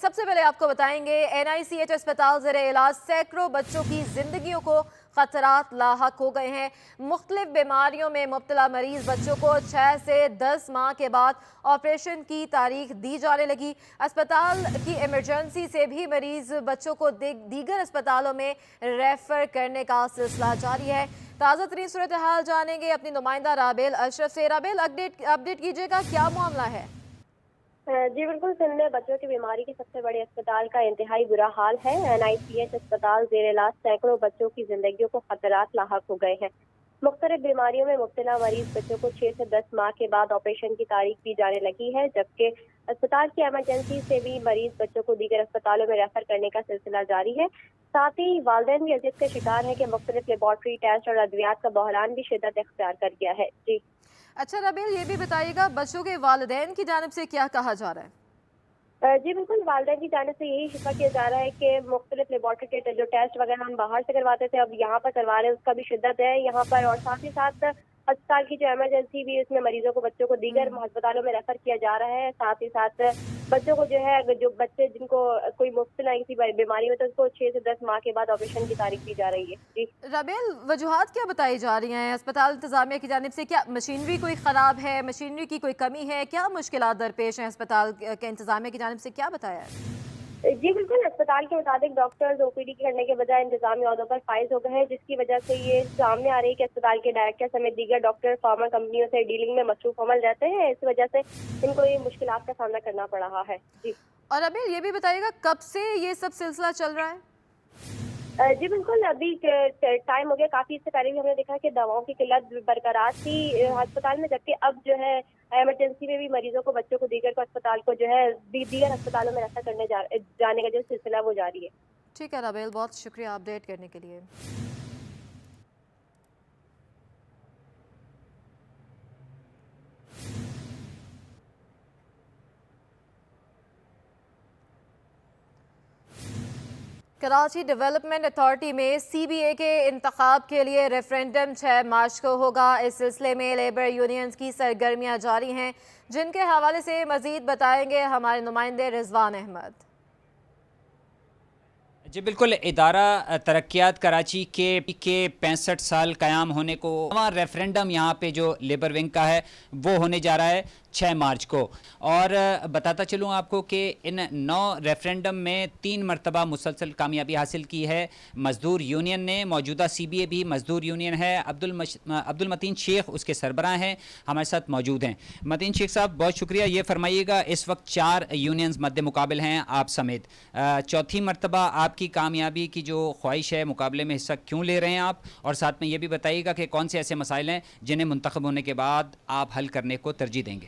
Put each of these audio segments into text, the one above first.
सबसे पहले आपको बताएंगे NICH अस्पताल ज़ेरे इलाज सैकड़ों बच्चों की जिंदगियों को खतरात लाहक हो गए हैं। मुख्तलिफ बीमारियों में मुब्तला मरीज बच्चों को 6 से 10 माह के बाद ऑपरेशन की तारीख दी जाने लगी। अस्पताल की इमरजेंसी से भी मरीज बच्चों को दीगर अस्पतालों में रेफर करने का सिलसिला जारी है। ताज़ा तरीन सूरत हाल जानेंगे अपनी नुमाइंदा राबेल अशरफ से। राबेल, अपडेट कीजिएगा, क्या मामला है? जी बिल्कुल, सिंध में बच्चों की बीमारी के सबसे बड़े अस्पताल का इंतहाई बुरा हाल है। NICH अस्पताल ज़ेरे इलाज सैकड़ों बच्चों की जिंदगियों को खतरात लाहक हो गए हैं। मुख्तलिफ बीमारियों में मुब्तला मरीज बच्चों को 6 से 10 माह के बाद ऑपरेशन की तारीख दी जाने लगी है, जबकि अस्पताल की इमरजेंसी से भी मरीज बच्चों को दीगर अस्पतालों में रेफर करने का सिलसिला जारी है। साथ ही वालिदैन भी अजियत के शिकार है कि मुख्तलिफ लेबॉर्ट्री टेस्ट और अद्वियात का बहरान भी शिद्दत इख्तियार कर गया है। जी अच्छा राबेल, ये भी बताइएगा बच्चों के वालिदैन की जानिब से क्या कहा जा रहा है? जी बिल्कुल, वालिदैन की जानिब से यही शिकवा किया जा रहा है कि मुख्तलिफ लेबॉर्ट्री के जो टेस्ट वगैरह हम बाहर से करवाते थे, अब यहाँ पर करवा रहे हैं, उसका भी शिद्दत है यहाँ पर। और साथ ही साथ अस्पताल की जो इमरजेंसी भी, उसमें मरीजों को बच्चों को दीगर अस्पतालों में रेफर किया जा रहा है। साथ ही साथ बच्चों को जो है, जो बच्चे जिनको कोई मुब्तला किसी बीमारी में, तो उसको 6 से 10 माह के बाद ऑपरेशन की तारीख दी जा रही है। जी राबेल, वजूहात क्या बताई जा रही हैं अस्पताल इंतजामिया की जानिब से? क्या मशीनरी कोई ख़राब है, मशीनरी की कोई कमी है, क्या मुश्किलात दरपेश हैं अस्पताल के इंतजामिया की जानिब से, क्या बताया है? जी बिल्कुल, अस्पताल के मुताबिक डॉक्टर्स OPD करने के बजाय इंतजामी अहदों पर फाइज हो गए हैं, जिसकी वजह से ये सामने आ रही है कि अस्पताल के डायरेक्टर समेत दीगर डॉक्टर फार्मा कंपनियों से डीलिंग में मसरूफ अमल रहते हैं। इस वजह से इनको ये मुश्किलात का सामना करना पड़ रहा है। जी और अभी ये भी बताइएगा, कब से ये सब सिलसिला चल रहा है? जी बिल्कुल, अभी टाइम हो गया काफी। इससे पहले भी हमने देखा कि दवाओं की किल्लत बरकरार थी अस्पताल में, जबकि अब जो है इमरजेंसी में भी मरीजों को, बच्चों को दीगर अस्पताल को जो है दीगर अस्पतालों में रेफर करने जाने का जो सिलसिला वो जारी है। ठीक है राबेल, बहुत शुक्रिया अपडेट करने के लिए। कराची डेवलपमेंट अथॉरिटी में CBA के इंतखाब के लिए रेफरेंडम 6 मार्च को होगा। इस सिलसिले में लेबर यूनियंस की सरगर्मियां जारी हैं, जिनके हवाले से मजीद बताएंगे हमारे नुमाइंदे रिजवान अहमद। जी बिल्कुल, इदारा तरक्यात कराची के 65 साल क़याम होने को रेफरेंडम यहाँ पे जो लेबर विंग का है वो होने जा रहा है 6 मार्च को। और बताता चलूँ आपको कि इन 9 रेफरेंडम में 3 मरतबा मुसलसल कामयाबी हासिल की है मज़दूर यूनियन ने। मौजूदा CBA भी मज़दूर यूनियन है। अब्दुल मतीन शेख उसके सरबराह हैं, हमारे साथ मौजूद हैं। मतीन शेख साहब, बहुत शुक्रिया। ये फरमाइएगा, इस वक्त 4 यूनियंस मद्दे मुकाबिल हैं आप समेत, चौथी मरतबा आपकी कामयाबी की जो ख्वाहिश है मुकाबले में हिस्सा क्यों ले रहे हैं आप? और साथ में ये भी बताइएगा कि कौन से ऐसे मसाइल हैं जिन्हें मुंतखब होने के बाद आप हल करने को तरजीह देंगे?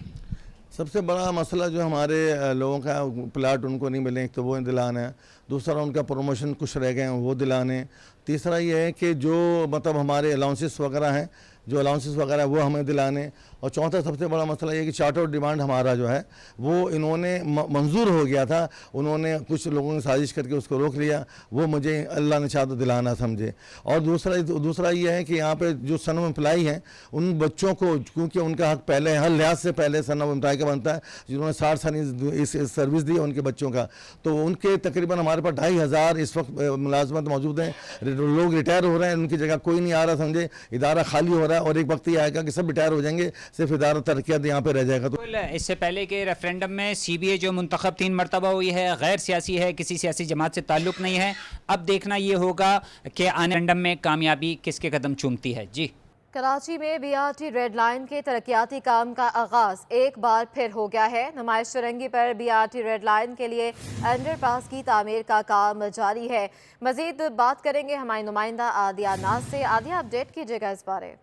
सबसे बड़ा मसला जो हमारे लोगों का प्लाट उनको नहीं मिले, तो वो दिलाना है। दूसरा, उनका प्रमोशन कुछ रह गए हैं वो दिलाने। तीसरा ये है कि जो मतलब हमारे अलाउंसेस वगैरह हैं, जो अलाउंसेस वगैरह वो हमें दिलाने। और चौथा सबसे बड़ा मसला ये कि चार्ट आउट डिमांड हमारा जो है वो इन्होंने मंजूर हो गया था, उन्होंने कुछ लोगों ने साजिश करके उसको रोक लिया, वो मुझे अल्लाह ने चाहा तो दिलाना समझे। और दूसरा ये है कि यहाँ पे जो सन ऑफ एम्प्लाई हैं उन बच्चों को, क्योंकि उनका हक पहले हर लिहाज से पहले सन ऑफ एम्प्लाई का बनता है, जिन्होंने 60 साल इस सर्विस दी है उनके बच्चों का, तो उनके तकरीबन हमारे पास 2500 इस वक्त मुलाजमत मौजूद हैं। लोग रिटायर हो रहे हैं, उनकी जगह कोई नहीं आ रहा, समझे, इदारा खाली हो रहा है। और एक वक्त ये आएगा कि सब रिटायर हो जाएंगे, सिर्फ इदारा तरक्यात यहाँ पे रह जाएगा। तो इससे पहले के रेफरेंडम में CBA जो मुंतखब 3 मरतबा हुई है, गैर सियासी है, किसी सियासी जमात से ताल्लुक़ नहीं है। अब देखना ये होगा कि आने रेफरेंडम में कामयाबी किसके कदम चूमती है। जी, कराची में BRT रेड लाइन के तरक्याती काम का आगाज एक बार फिर हो गया है। नुमाइश चुरंगी पर BRT रेड लाइन के लिए अंडरपास की तामीर का काम जारी है। मजीद बात करेंगे हमारी नुमाइंदा आदिया नाज से। आदिया, अपडेट कीजिएगा इस बारे।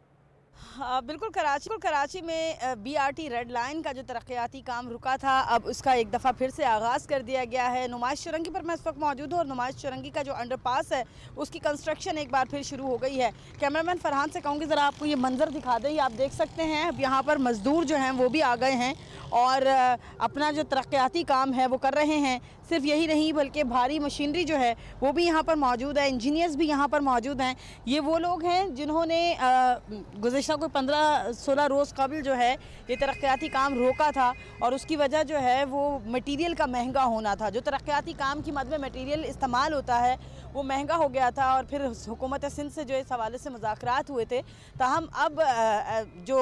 बिल्कुल, कराची में BRT रेड लाइन का जो तरक्याती काम रुका था, अब उसका एक दफ़ा फिर से आगाज़ कर दिया गया है। नुमाइश चुरंगी पर मैं इस वक्त मौजूद हूँ और नुमाइश चुरंगी का जो अंडरपास है उसकी कंस्ट्रक्शन एक बार फिर शुरू हो गई है। कैमरामैन फरहान से कहूँगी ज़रा आपको ये मंजर दिखा दें। आप देख सकते हैं अब यहाँ पर मज़दूर जो हैं वो भी आ गए हैं और अपना जो तरक्याती काम है वो कर रहे हैं। सिर्फ यही नहीं बल्कि भारी मशीनरी जो है वो भी यहाँ पर मौजूद है, इंजीनियर्स भी यहाँ पर मौजूद हैं। ये वो लोग हैं जिन्होंने गुज़श्ता गुज़िश्ता कोई 15-16 रोज़ कबल जो है ये तरक्याती काम रोका था, और उसकी वजह जो है वो मटीरियल का महंगा होना था। जो तरक्याती काम की मद में मटीरियल इस्तेमाल होता है वो महंगा हो गया था, और फिर हुकूमत सिंध से जो इस हवाले से मुज़ाकरात हुए थे। ताहम अब जो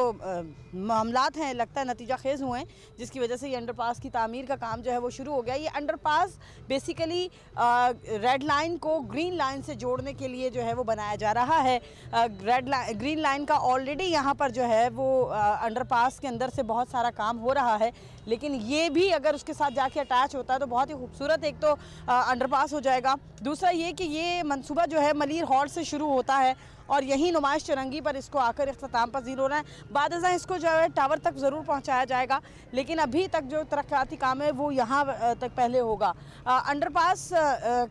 मामलात हैं लगता है नतीजा खेज़ हुए हैं, जिसकी वजह से ये अंडरपास की तामीर का काम जो है वो शुरू हो गया। ये अंडरपास बेसिकली रेड लाइन को ग्रीन लाइन से जोड़ने के लिए जो है वो बनाया जा रहा है। ग्रीन लाइन का ऑलरेडी यहाँ पर जो है वो अंडरपास के अंदर से बहुत सारा काम हो रहा है, लेकिन ये भी अगर उसके साथ जाके अटैच होता है तो बहुत ही खूबसूरत एक तो अंडरपास हो जाएगा। दूसरा ये कि ये मंसूबा जो है मलीर हॉल से शुरू होता है और यही नुमाइश चुरंगी पर इसको आकर इख्तिताम पजीर हो रहा है। बाद अज़ां इसको जो है टावर तक ज़रूर पहुंचाया जाएगा, लेकिन अभी तक जो तरक्याती काम है वो यहाँ तक पहले होगा। अंडरपास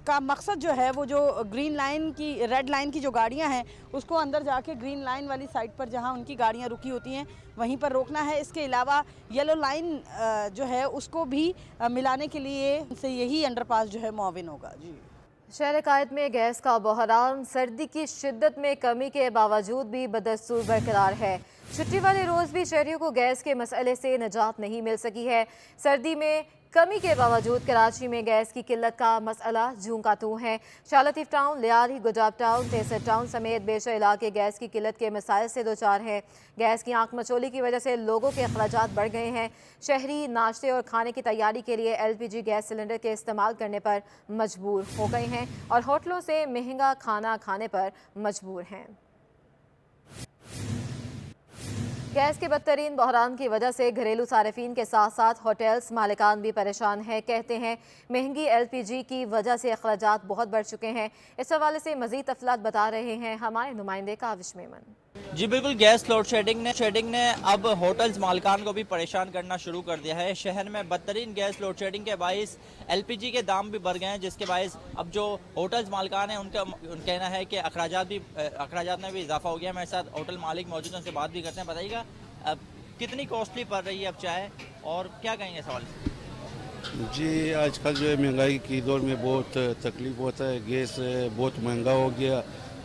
का मकसद जो है वो जो ग्रीन लाइन की रेड लाइन की जो गाड़ियाँ हैं उसको अंदर जाके ग्रीन लाइन वाली साइड पर जहाँ उनकी गाड़ियाँ रुकी होती हैं वहीं पर रोकना है। इसके अलावा येलो लाइन जो है उसको भी मिलाने के लिए से यही अंडरपास जो है मुआविन होगा। जी, शहर कायद में गैस का बहरान सर्दी की शिद्दत में कमी के बावजूद भी बदस्तूर बरकरार है। छुट्टी वाले रोज़ भी शहरियों को गैस के मसले से निजात नहीं मिल सकी है। सर्दी में कमी के बावजूद कराची में गैस की किल्लत का मसला जूं का तूं है। शाह लतीफ़ टाउन, लियारी, गुजाब टाउन, तेसर टाउन समेत बेशर इलाके गैस की किल्लत के मसाइल से दो चार हैं। गैस की आंख मचोली की वजह से लोगों के अखराजात बढ़ गए हैं। शहरी नाश्ते और खाने की तैयारी के लिए LPG गैस सिलेंडर के इस्तेमाल करने पर मजबूर हो गए हैं और होटलों से महंगा खाना खाने पर मजबूर हैं। गैस के बदतरीन बहरान की वजह से घरेलू सारिफीन के साथ साथ होटल्स मालिकान भी परेशान हैं। कहते हैं महंगी LPG की वजह से अखराजात बहुत बढ़ चुके हैं। इस हवाले से मजीद तफसीलात बता रहे हैं हमारे नुमाइंदे काविश मेमन। जी बिल्कुल, गैस लोड शेडिंग ने अब होटल्स मालिकान को भी परेशान करना शुरू कर दिया है। शहर में बदतरीन गैस लोड शेडिंग के बाइस LPG के दाम भी बढ़ गए हैं, जिसके बाइस अब जो होटल्स मालिकान हैं उनका कहना है कि अखराजात में भी इजाफा हो गया। मेरे साथ होटल मालिक मौजूद हैं, उनसे बात भी करते हैं। बताइएगा अब कितनी कॉस्टली पड़ रही है अब चाय, और क्या कहेंगे सवाल से? जी, आजकल जो है महंगाई की दौर में बहुत तकलीफ होता है। गैस बहुत महंगा हो गया,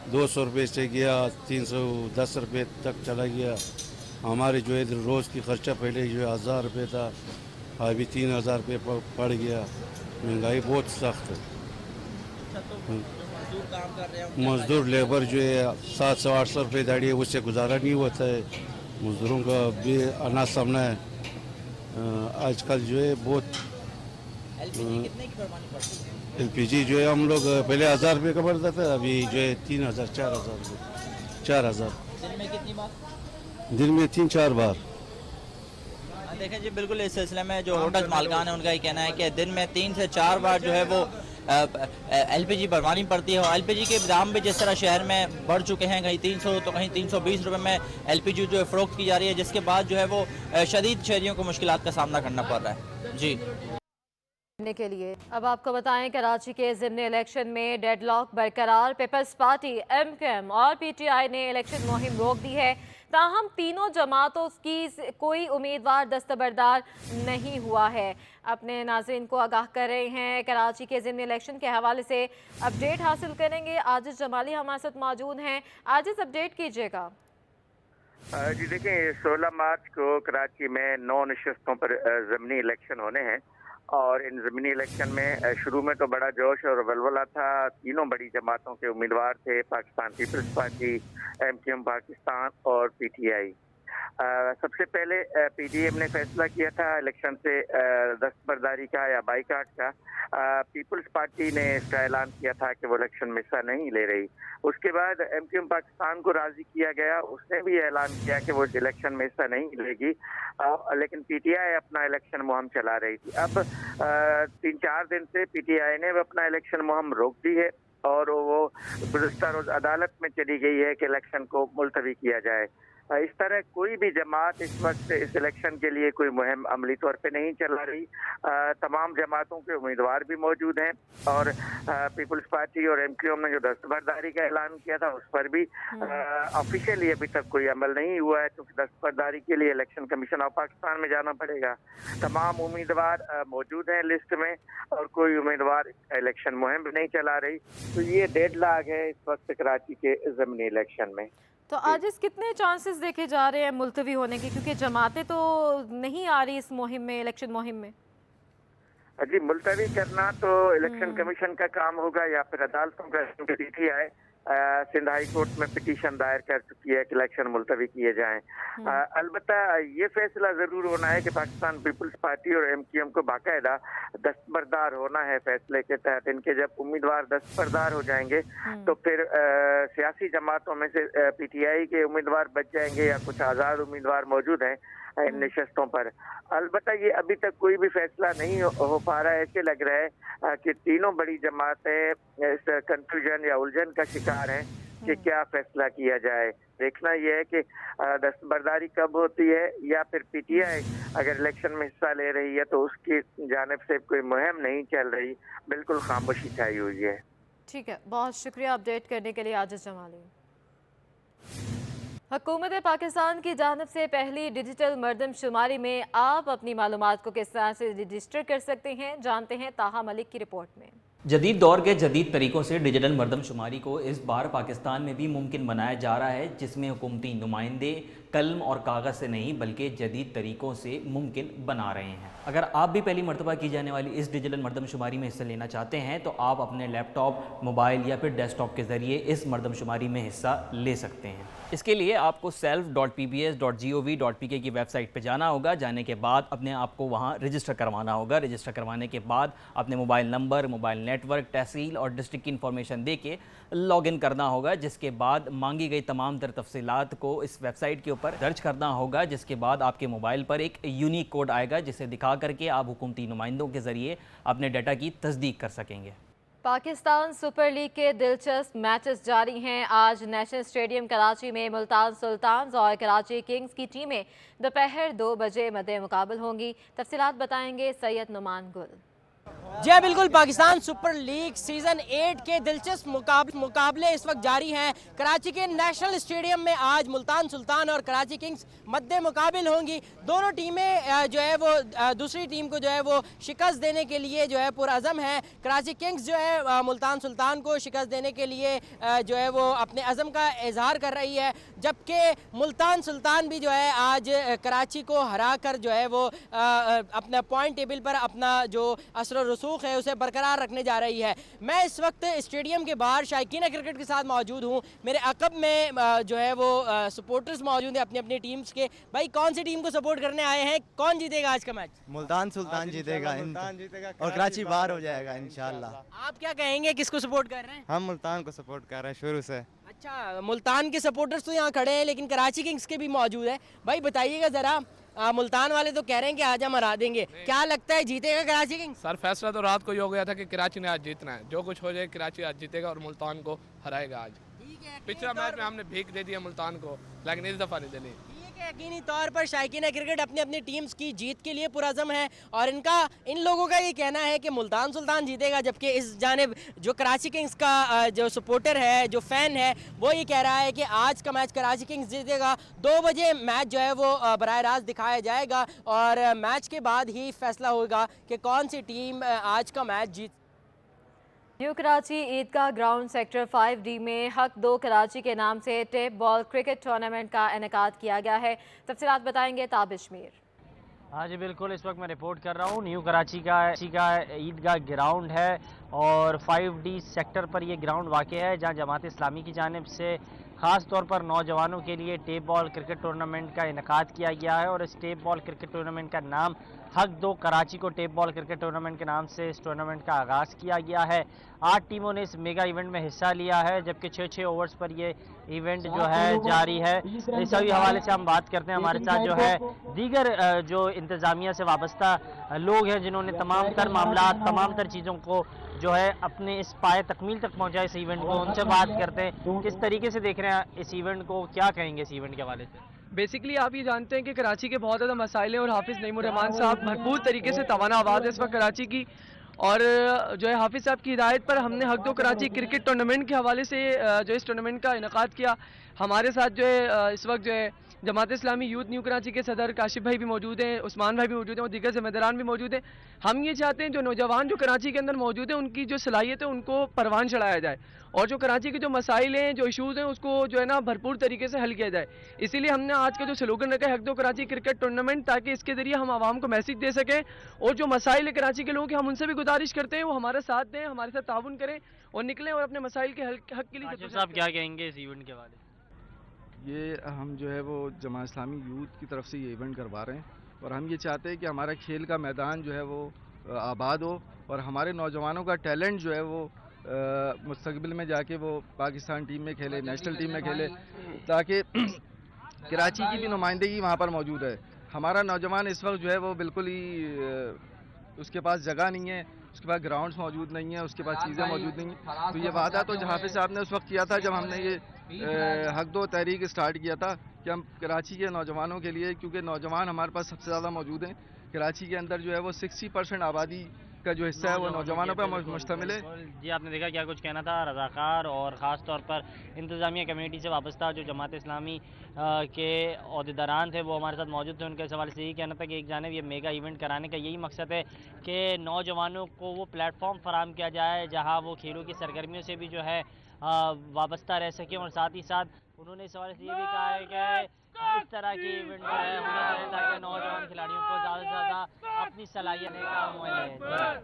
200 रुपये से गया 310 रुपये तक चला गया। हमारे जो है रोज़ की खर्चा पहले जो है 1000 रुपये था, अभी 3000 रुपये पड़ गया। महंगाई बहुत सख्त है। मजदूर काम कर रहे हैं, मजदूर लेबर जो है 700-800 रुपये दाड़ी है, उससे गुजारा नहीं होता है। मजदूरों का भी आना सामना है। आजकल जो है बहुत LPG कितने की भरवानी पड़ती है? LPG जो है हम लोग पहले 1000 रुपये का पड़ता था, अभी जो है 3000 4000 रुपये 4000। दिन में कितनी बार? दिन में 3-4 बार। देखें जी, बिल्कुल इस सिलसिले में जो होटल मालिकान है उनका ये कहना है कि दिन में 3 से 4 बार जो है वो LPG भरवानी पड़ती है। और LPG के दाम भी जिस तरह शहर में बढ़ चुके हैं, कहीं 300 तो कहीं 320 रुपये में LPG जो है फ़रोख्त की जा रही है, जिसके बाद जो है वो शदीद शहरियों को मुश्किलात का सामना करना पड़ रहा है। जी के लिए अब आपको बताएं, कराची के ज़िमनी इलेक्शन में डेडलॉक बरकरार। पीपल्स पार्टी, MKM और PTI ने इलेक्शन मुहिम रोक दी है। ताहम तीनों जमातों की कोई उम्मीदवार दस्तबरदार नहीं हुआ है। अपने नाज़रीन को आगाह कर रहे हैं कराची के ज़िमनी इलेक्शन के हवाले से अपडेट हासिल करेंगे। आजिज़ जमाली हमारे साथ मौजूद हैं। आजिज़, अपडेट कीजिएगा। जी देखिए, 16 मार्च को कराची में 9 नशस्तों पर ज़मीनी इलेक्शन होने हैं और इन ज़मीनी इलेक्शन में शुरू में तो बड़ा जोश और वलवला था। तीनों बड़ी जमातों के उम्मीदवार थे, पाकिस्तान पीपल्स पार्टी, MKM पाकिस्तान और PTI। सबसे पहले PDM ने फैसला किया था इलेक्शन से दस्तबरदारी का या बाइकाट का। पीपल्स पार्टी ने इसका ऐलान किया था कि वो इलेक्शन में हिस्सा नहीं ले रही। उसके बाद MKM पाकिस्तान को राज़ी किया गया, उसने भी ऐलान किया कि वो इलेक्शन में हिस्सा नहीं लेगी, लेकिन PTI अपना इलेक्शन मुहिम चला रही थी। अब 3-4 दिन से PTI ने अपना इलेक्शन मुहिम रोक दी है और वो गुज़श्ता रोज़ अदालत में चली गई है कि इलेक्शन को मुलतवी किया जाए। इस तरह कोई भी जमात इस वक्त इस इलेक्शन के लिए कोई मुहिम अमली तौर पे नहीं चला रही। तमाम जमातों के उम्मीदवार भी मौजूद हैं और पीपल्स पार्टी और MKM ने जो दस्तबरदारी का ऐलान किया था उस पर भी ऑफिशियली अभी तक कोई अमल नहीं हुआ है, क्योंकि दस्तबरदारी के लिए इलेक्शन कमीशन ऑफ पाकिस्तान में जाना पड़ेगा। तमाम उम्मीदवार मौजूद हैं लिस्ट में और कोई उम्मीदवार इलेक्शन मुहिम भी नहीं चला रही। तो ये डेडलॉक है इस वक्त कराची के ज़मीनी इलेक्शन में। तो आज इस कितने चांसेस देखे जा रहे हैं मुलतवी होने के, क्योंकि जमातें तो नहीं आ रही इस मुहिम में, इलेक्शन मुहिम में? जी, मुलतवी करना तो इलेक्शन कमीशन का काम होगा या फिर अदालतों का। PTI सिंध हाई कोर्ट में पिटीशन दायर कर चुकी है कि इलेक्शन मुलतवी किए जाएं। अलबत्ता ये फैसला जरूर होना है कि पाकिस्तान पीपल्स पार्टी और MQM को बाकायदा दस्तबरदार होना है फैसले के तहत। इनके जब उम्मीदवार दस्तबरदार हो जाएंगे तो फिर सियासी जमातों में से PTI के उम्मीदवार बच जाएंगे या कुछ आज़ाद उम्मीदवार मौजूद हैं इन नशस्तों पर। अलबत्ता ये अभी तक कोई भी फैसला नहीं हो पा रहा है। ऐसे लग रहा है कि तीनों बड़ी जमातें इस कंफ्यूजन या उलझन का शिकार हैं कि क्या फैसला किया जाए। देखना यह है कि दस्तबरदारी कब होती है, या फिर PTI अगर इलेक्शन में हिस्सा ले रही है तो उसकी जानिब से कोई मुहिम नहीं चल रही, बिल्कुल खामोशी छाई हुई है। ठीक है, बहुत शुक्रिया अपडेट करने के लिए आजिज़ जमाली। हुकूमत पाकिस्तान की जानिब से पहली डिजिटल मरदमशुमारी में आप अपनी मालूमात को किस तरह से रजिस्टर कर सकते हैं, जानते हैं ताहा मलिक की रिपोर्ट में। जदीद दौर के जदीद तरीक़ों से डिजिटल मरदमशुमारी को इस बार पाकिस्तान में भी मुमकिन बनाया जा रहा है, जिसमें हुकूमती नुमाइंदे कलम और कागज़ से नहीं बल्कि जदीद तरीक़ों से मुमकिन बना रहे हैं। अगर आप भी पहली मरतबा की जाने वाली इस डिजिटल मरदमशुमारी में हिस्सा लेना चाहते हैं तो आप अपने लैपटॉप, मोबाइल या फिर डेस्कटॉप के ज़रिए इस मरदमशुमारी में हिस्सा ले सकते हैं। इसके लिए आपको self.pbs.gov.pk की वेबसाइट पर जाना होगा। जाने के बाद अपने आप को वहाँ रजिस्टर करवाना होगा। रजिस्टर करवाने के बाद अपने मोबाइल नंबर, मोबाइल नेटवर्क, तहसील और डिस्ट्रिक्ट की इंफॉर्मेशन दे के लॉगिन करना होगा, जिसके बाद मांगी गई तमाम तर तफसीलात को इस वेबसाइट के ऊपर दर्ज करना होगा। जिसके बाद आपके मोबाइल पर एक यूनिक कोड आएगा, जिसे दिखा करके आप हुकूमती नुमाइंदों के ज़रिए अपने डाटा की तस्दीक कर सकेंगे। पाकिस्तान सुपर लीग के दिलचस्प मैचेस जारी हैं। आज नेशनल स्टेडियम कराची में मुल्तान सुल्तान्स और कराची किंग्स की टीमें दोपहर 2 बजे मद्दे मुकाबल होंगी। तफसीलात बताएंगे सैयद नुमान गुल। जी हाँ, बिल्कुल। पाकिस्तान सुपर लीग सीज़न 8 के दिलचस्प मुकाबले इस वक्त जारी हैं। कराची के नेशनल स्टेडियम में आज मुल्तान सुल्तान और कराची किंग्स मद्दे मुकाबिल होंगी। दोनों टीमें जो है वो दूसरी टीम को जो है वो शिकस्त देने के लिए जो है पुरअज़म है। कराची किंग्स जो है मुल्तान सुल्तान को शिकस्त देने के लिए जो है वो अपने अज़म का इजहार कर रही है, जबकि मुल्तान सुल्तान भी जो है आज कराची को हरा कर जो है वो अपना पॉइंट टेबल पर अपना जो असर रसूख है उसे बरकरार रखने जा रही है। मैं इस वक्त स्टेडियम के बाहर शायकीन क्रिकेट के साथ मौजूद हूँ। मेरे अकब में जो है वो सपोर्टर्स मौजूद हैं अपनी अपनी टीम्स के। भाई, कौन सी टीम को सपोर्ट करने आए हैं? कौन जीतेगा आज का मैच? मुल्तान सुल्तान जीतेगा और कराची बाहर हो जाएगा इंशाल्लाह। आप क्या कहेंगे, किसको सपोर्ट कर रहे हैं? हम मुल्तान को सपोर्ट कर रहे हैं शुरू से। अच्छा, मुल्तान के सपोर्टर्स तो यहाँ खड़े हैं, लेकिन कराची किंग्स के भी मौजूद है। भाई बताइएगा ज़रा, मुल्तान वाले तो कह रहे हैं कि आज हम हरा देंगे, क्या लगता है जीतेगा कराची किंग्स? सर, फैसला तो रात को ही हो गया था कि कराची ने आज जीतना है। जो कुछ हो जाए कराची आज जीतेगा और मुल्तान को हराएगा आज। पिछला मैच में हमने भीख दे दिया मुल्तान को, लेकिन इस दफ़ा नहीं देनी। यकीनी तौर पर शायकीन क्रिकेट अपनी अपनी टीम्स की जीत के लिए पुरअज़म है और इन लोगों का ये कहना है कि मुल्तान सुल्तान जीतेगा, जबकि इस जानिब जो कराची किंग्स का जो सपोर्टर है, जो फ़ैन है, वो ये कह रहा है कि आज का मैच कराची किंग्स जीतेगा। 2 बजे मैच जो है वो बराह रास्त दिखाया जाएगा और मैच के बाद ही फैसला होगा कि कौन सी टीम आज का मैच जीत। न्यू कराची ईदगाह ग्राउंड सेक्टर 5D में हक 2 कराची के नाम से टेप बॉल क्रिकेट टूर्नामेंट का इनेकाद किया गया है। तफसीलात बताएंगे ताबिश मीर। हाँ जी बिल्कुल, इस वक्त मैं रिपोर्ट कर रहा हूँ। न्यू कराची का ईदगाह ग्राउंड है और 5D सेक्टर पर यह ग्राउंड वाक़ है, जहाँ जमात इस्लामी की जानिब से ख़ास तौर पर नौजवानों के लिए टेप बॉल क्रिकेट टूर्नामेंट का इनेकाद किया गया है। और इस टेप बॉल क्रिकेट टूर्नामेंट का नाम हक 2 कराची को टेप बॉल क्रिकेट टूर्नामेंट के नाम से इस टूर्नामेंट का आगाज़ किया गया है। 8 टीमों ने इस मेगा इवेंट में हिस्सा लिया है, जबकि 6-6 ओवर्स पर ये इवेंट जो है जारी है। इस सभी हवाले से हम बात करते हैं। हमारे साथ जो है दीगर जो इंतज़ामिया से वाबस्ता लोग हैं, जिन्होंने तमाम तर मामला, तमाम तर चीज़ों को जो है अपने इस पाए तकमील तक पहुँचा इस इवेंट को। उनसे बात करते हैं किस तरीके से देख रहे हैं इस इवेंट को, क्या कहेंगे इस इवेंट के हवाले से? बेसिकली आप ये जानते हैं कि कराची के बहुत ज़्यादा मसाइल हैं और हाफिज़ नईमुर रहमान साहब भरपूर तरीके से तवाना आवाज़ है इस वक्त कराची की, और जो है हाफिज़ साहब की हिदायत पर हमने हक दो कराची क्रिकेट टूर्नामेंट के हवाले से जो इस टूर्नामेंट का इनेकाद किया। हमारे साथ जो है इस वक्त जो है जमात इस्लामी यूथ न्यू कराची के सदर काशिफ भाई भी मौजूद हैं, उस्मान भाई भी मौजूद हैं और दीगर ज़िम्मेदारान भी मौजूद हैं। हम ये चाहते हैं जो नौजवान जो कराची के अंदर मौजूद हैं उनकी जो सलाहियत है उनको परवान चढ़ाया जाए और जो कराची के जो मसाइल हैं, जो इशूज़ हैं, उसको जो है ना भरपूर तरीके से हल किया जाए। इसीलिए हमने आज का जो स्लोगन रखा है हक दो कराची क्रिकेट टूर्नामेंट, ताकि इसके ज़रिए हम आवाम को मैसेज दे सकें और जो मसाइल है कराची के लोगों के, हम उनसे भी गुजारिश करते हैं वो हमारा साथ दें, हमारे साथ ताउन करें और निकलें और अपने मसाइल के हक के लिए। साहब क्या कहेंगे इस इवेंट के बारे में? ये हम जो है वो जमात इस्लामी यूथ की तरफ से ये इवेंट करवा रहे हैं और हम ये चाहते हैं कि हमारा खेल का मैदान जो है वो आबाद हो और हमारे नौजवानों का टैलेंट जो है वो मुस्तकबिल में जाके वो पाकिस्तान टीम में खेले, नेशनल टीम में खेले, ताकि कराची की भी नुमाइंदगी वहाँ पर मौजूद है। हमारा नौजवान इस वक्त जो है वो बिल्कुल ही उसके पास जगह नहीं है, उसके पास ग्राउंड्स मौजूद नहीं है, उसके पास चीज़ें मौजूद नहीं हैं। तो ये वादा तो हाफिज़ साहब ने उस वक्त किया था जब हमने ये हक दो तहरीक स्टार्ट किया था कि हम कराची के नौजवानों के लिए, क्योंकि नौजवान हमारे पास सबसे ज़्यादा मौजूद हैं, कराची के अंदर जो है वो 60% आबादी का जो हिस्सा है वो नौजवानों पर मुश्तमिल है। जी आपने देखा क्या कुछ कहना था रज़ाकार और ख़ास तौर पर इंतज़ामिया कमेटी से वाबस्ता जो जमात इस्लामी के अहदेदारान थे वो हमारे साथ मौजूद थे। उनके सवाल से यही कहना था कि एक जानिब ये मेगा इवेंट कराने का यही मकसद है कि नौजवानों को वो प्लेटफॉर्म फराम किया जाए जहाँ वो खेलों की सरगर्मियों से भी जो है वाबस्ता रह सकें और साथ ही साथ उन्होंने इस सवाल से ये भी कहा है कि इस तरह की इवेंट जो है होने चाहिए ताकि नौजवान खिलाड़ियों को ज़्यादा से ज़्यादा अपनी सलाहियत का मौका।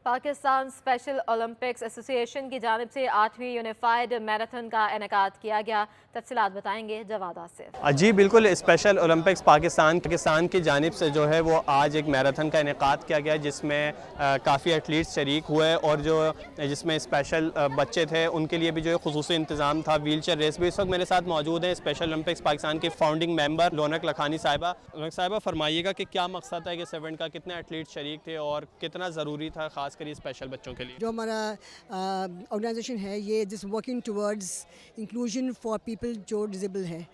पाकिस्तान स्पेशल ओलंपिक्स एसोसिएशन की जानिब से 8वीं यूनिफाइड मैराथन का इनेकाद किया गया। तफसीलात बताएंगे जवाद आसिफ। जी बिल्कुल, स्पेशल ओलंपिक्स पाकिस्तान की जानिब से जो है वो आज एक मैराथन का इनेकाद किया गया जिसमें काफ़ी एथलीट्स शरीक हुए और जो जिसमें स्पेशल बच्चे थे उनके लिए भी जो है खुसूसी इंतज़ाम था। व्हील चेयर रेस भी। इस वक्त मेरे साथ मौजूद हैं स्पेशल ओलंपिक्स पाकिस्तान की फाउंडिंग मेंबर रौनक लखानी साहिबा। रौनक साहिबा फरमाइएगा कि क्या मकसद है कि इस इवेंट का, कितने एथलीट्स शरीक थे और कितना ज़रूरी था खास करिए स्पेशल बच्चों के लिए? जो हमारा ऑर्गेनाइजेशन है ये this working towards inclusion for people जो डिसेबल है,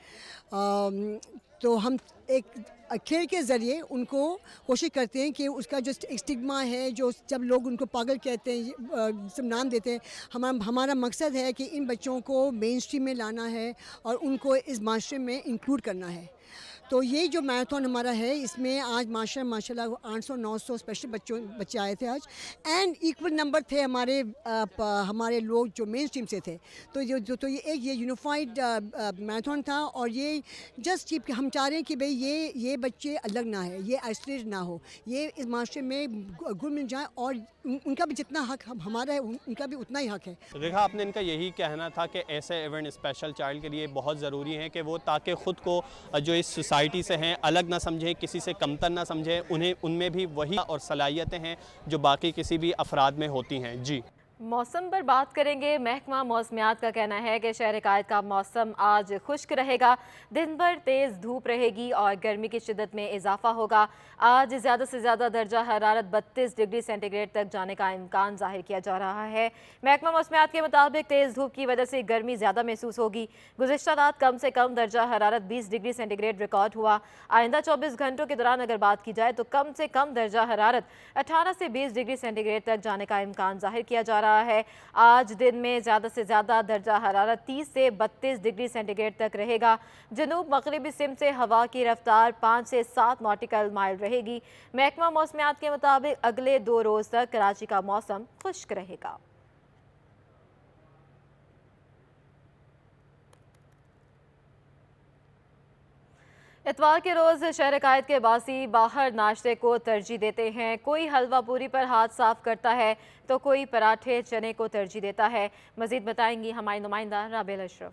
तो हम एक खेल के ज़रिए उनको कोशिश करते हैं कि उसका जो स्टिग्मा है, जो जब लोग उनको पागल कहते हैं, सब नाम देते हैं, हमारा मकसद है कि इन बच्चों को मेन स्ट्रीम में लाना है और उनको इस माशरे में इंक्लूड करना है। तो ये जो मैराथन हमारा है इसमें आज माशाल्लाह 800-900 स्पेशल बच्चे आए थे आज, एंड इक्वल नंबर थे हमारे लोग जो मेन स्ट्रीम से थे। तो ये यूनिफाइड मैराथन था और ये जस्ट हम चाह रहे हैं कि भाई ये बच्चे अलग ना है, ये आइसोलेट ना हो, ये इस माशरे में घुल मिल जाए और उनका भी जितना हक हमारा है उनका भी उतना ही हक है। तो देखा आपने इनका यही कहना था कि ऐसे इवेंट स्पेशल चाइल्ड के लिए बहुत ज़रूरी है कि वो ताकि ख़ुद को जो इस सोसाइटी से हैं अलग ना समझें, किसी से कमतर ना समझें, उन्हें उनमें भी वही और सलाहियतें हैं जो बाकी किसी भी अफराद में होती हैं। जी मौसम पर बात करेंगे। महकमा मौसमियात का कहना है कि शहर कायद का मौसम आज खुश्क रहेगा, दिन भर तेज़ धूप रहेगी और गर्मी की शिद्दत में इजाफा होगा। आज ज़्यादा से ज़्यादा दर्जा हरारत 32 डिग्री सेंटीग्रेड तक जाने का इम्कान जाहिर किया जा रहा है। महकमा मौसमियात के मुताबिक तेज़ धूप की वजह से गर्मी ज़्यादा महसूस होगी। गुज़िश्ता रात कम से कम दर्जा हरारत 20 डिग्री सेंटीग्रेड रिकॉर्ड हुआ। आइंदा 24 घंटों के दौरान अगर बात की जाए तो कम से कम दर्जा हरारत 18 से 20 डिग्री सेंटीग्रेड तक जाने का इम्कान जाहिर किया जा रहा है। आज दिन में ज़्यादा से ज़्यादा दर्जा हरारत 30 से 32 डिग्री सेंटीग्रेड तक रहेगा। जनूब मगरिबी सिमत से हवा की रफ्तार 5 से 7 नॉटिकल माइल रहेगी। महकमा मौसमियात के मुताबिक अगले 2 रोज़ तक कराची का मौसम खुश्क रहेगा। इतवार के रोज़ शहर कायद के बासी बाहर नाश्ते को तरजीह देते हैं। कोई हलवा पूरी पर हाथ साफ करता है तो कोई पराठे चने को तरजीह देता है। मज़ीद बताएंगी हमारी नुमाइंदा राबेल अशरफ।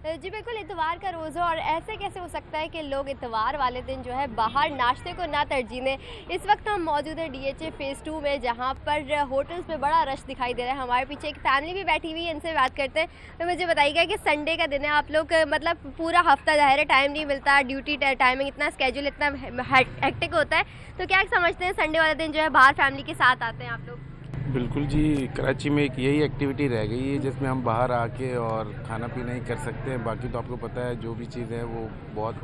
जी बिल्कुल, इतवार का रोज़ हो और ऐसे कैसे हो सकता है कि लोग इतवार वाले दिन जो है बाहर नाश्ते को ना तरजीह दें। इस वक्त हम मौजूद हैं DHA फ़ेज़ 2 में, जहां पर होटल्स में बड़ा रश दिखाई दे रहा है। हमारे पीछे एक फैमिली भी बैठी हुई है, इनसे बात करते हैं। तो मुझे बताइएगा कि संडे का दिन है, आप लोग मतलब पूरा हफ्ता ज़ाहिर है टाइम नहीं मिलता, ड्यूटी टाइमिंग इतना स्केड्यूल इतना हेक्टिक होता है, तो क्या समझते हैं संडे वाले दिन जो है बाहर फैमिली के साथ आते हैं आप लोग? बिल्कुल जी, कराची में एक यही एक्टिविटी रह गई है जिसमें हम बाहर आके और खाना पीना ही कर सकते हैं। बाकी तो आपको पता है जो भी चीज़ है वो बहुत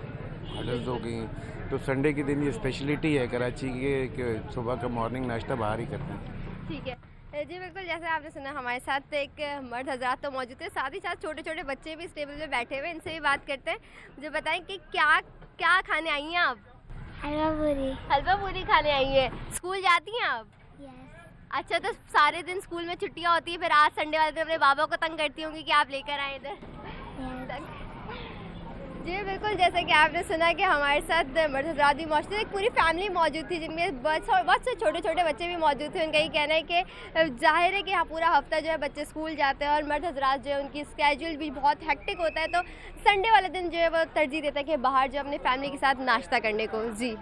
हॉटल्स हो गई। तो संडे के दिन ये स्पेशलिटी है कराची के कि सुबह का मॉर्निंग नाश्ता बाहर ही करते हैं। ठीक है जी, बिल्कुल जैसे आपने सुना हमारे साथ एक मर्द हजरात तो मौजूद है, साथ ही साथ छोटे छोटे बच्चे भी इस टेबल पे बैठे हुए, इनसे भी बात करते हैं। मुझे बताएं कि क्या क्या खाने आई हैं आप? हलवा पूरी खाने आई हैं। स्कूल जाती हैं आप? अच्छा, तो सारे दिन स्कूल में छुट्टियां होती है, फिर आज संडे वाले दिन अपने बाबा को तंग करती होंगी कि आप लेकर आए इधर। जी बिल्कुल, जैसे कि आपने सुना कि हमारे साथ मर्द हज़रात भी मौजूद थे, एक पूरी फैमिली मौजूद थी जिनमें बहुत से छोटे छोटे बच्चे भी मौजूद थे। उनका ये कहना है कि जाहिर है कि यहाँ पूरा हफ्ता जो है बच्चे स्कूल जाते हैं और मर्द हज़रात जो है उनकी स्केड्यूल भी बहुत हेक्टिक होता है, तो संडे वाले दिन जो है वो तरजीह देता है कि बाहर जो अपनी फैमिली के साथ नाश्ता करने को। जी।